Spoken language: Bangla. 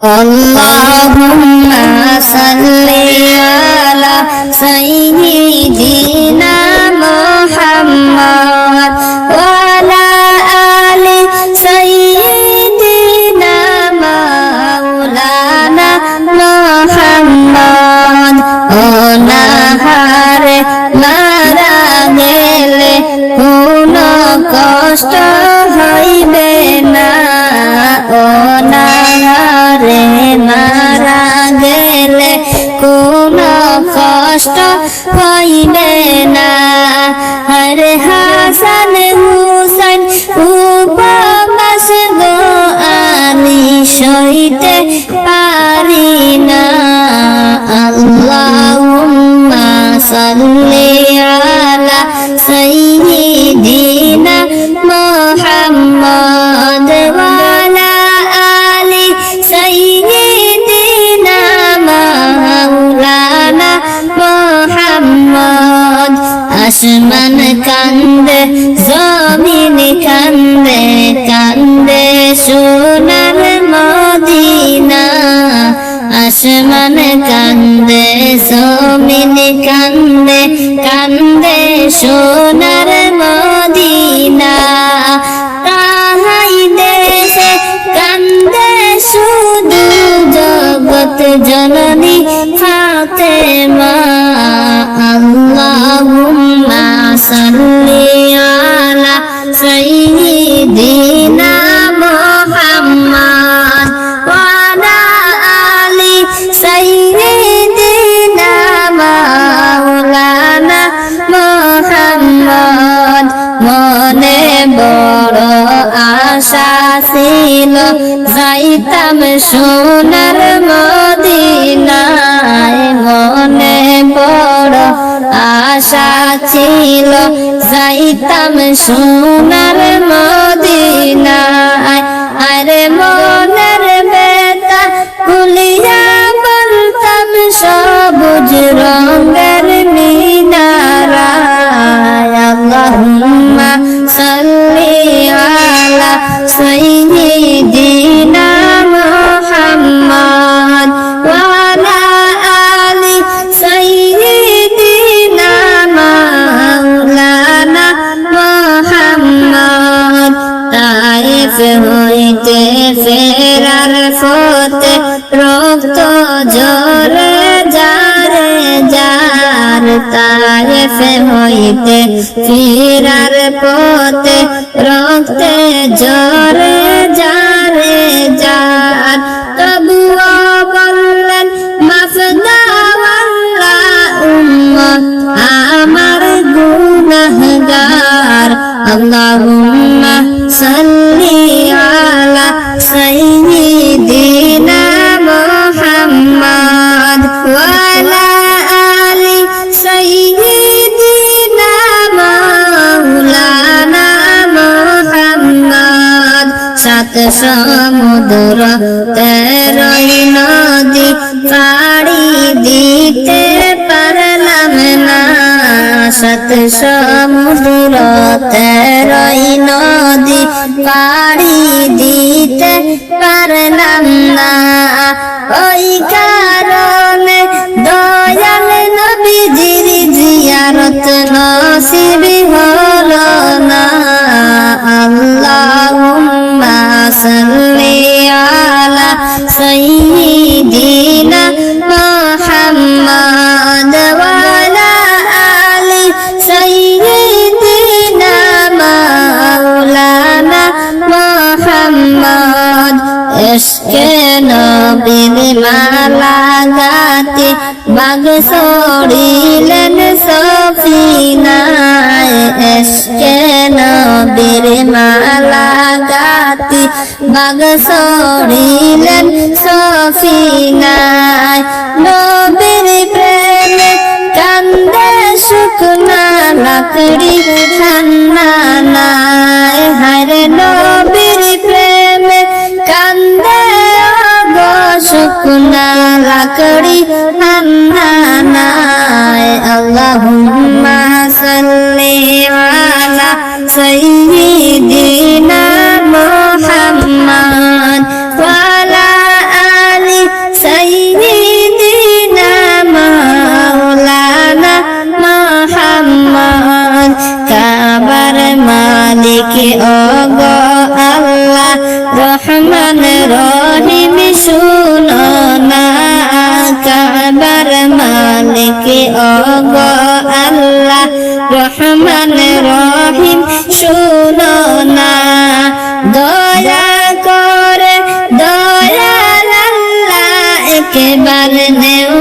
Allahumma salli ala sayyidina Muhammad wa ala ali sayyidina maulana Muhammad. অনাহারে মারা গেলে কোনো কষ্ট হইবে না, অনাহারে মারা গেলে কোনো কষ্ট হইবে না। হরে হাসান হুসাইন উপবাস গো আমি সইতে পারি না। আল্লাহুম্মা সাল্লি আলা সাইয়্যিদিনা মুহাম্মদ ওয়া আলা আলি সাইয়্যিদিনা মাওলানা মুহাম্মদ। আসমান কান্দে জমিন কান্দে কান্দে সোনার মদিনা, আসমান কান্দে জমিন কান্দে কান্দে সোনার মদিনা। তাহাই দেশে কান্দে শুধু জগৎ জননী ফাতেমা। আল্লাহুম্মা সাল্লি আলা সাইয়্যিদিনা মুহাম্মদ ওয়া আলা আলি সাইয়্যিদিনা মাওলানা মুহাম্মদ। মনে বড় আশা ছিল যাইতাম সোনার মদিনায়, মনে বড় আশা ছিল যাইতাম সোনার মদিনায়। আরে মনের বেতা খুলিয়া বলতাম সবুজ রঙের মিনারায়। আল্লাহুম্মা সাল্লি আলা সাইয়্যিদিনা মুহাম্মদ ওয়া আলা আলি সাইয়্যিদিনা মাওলানা মুহাম্মদ। তায়েফ হইতে ফেরার পথে রক্ত ঝরে যারে যার, তায়েফ হইতে ফেরার পথে রক্তে ঝরে যারে যার। তবুও বললেন মাফ দাও আল্লাহ উম্মত আমার গুনাহগার। আল্লাহুম্মা সাল্লি আলা সাইয়্যিদিনা মুহাম্মদ ওয়া আলা আলি সাইয়্যিদিনা মাওলানা মুহাম্মদ। সাত সমুদ্র তেরোই নদী পাড়ি দিতে পারলাম না, সাত সমুদ্র তেরোই নদী পাড়ি দিতে পারলাম না। ওই কারণে দয়াল নবীজির জিয়ারত নসিব হলো না। আল্লাহুম্মা সাল্লি আলা সাইয়্যিদিনা মুহাম্মদ ওয়া আলা আলি সাইয়্যিদিনা মাওলানা মুহাম্মদ। ইশকে নবীর মালা গাতে বাগ ছড়িলেন সফিনায়, ইশকে নবীর মালা গাতে বাগ ছড়িলেন সফিনায়। নবীর প্রেমে কান্দে শুকনা লাকড়ি ঠান্ডা নাই, হায়রে নবীর প্রেমে কান্দে গো শুকনা লাকড়ি ঠান্ডা নাই। আল্লাহুম্মা সাল্লি আলা সাইয়্যিদিনা মুহাম্মদ ওয়া আলা রহমান রহিম শুনো না দয়া করে দয়াল আল্লাহ একবার নেও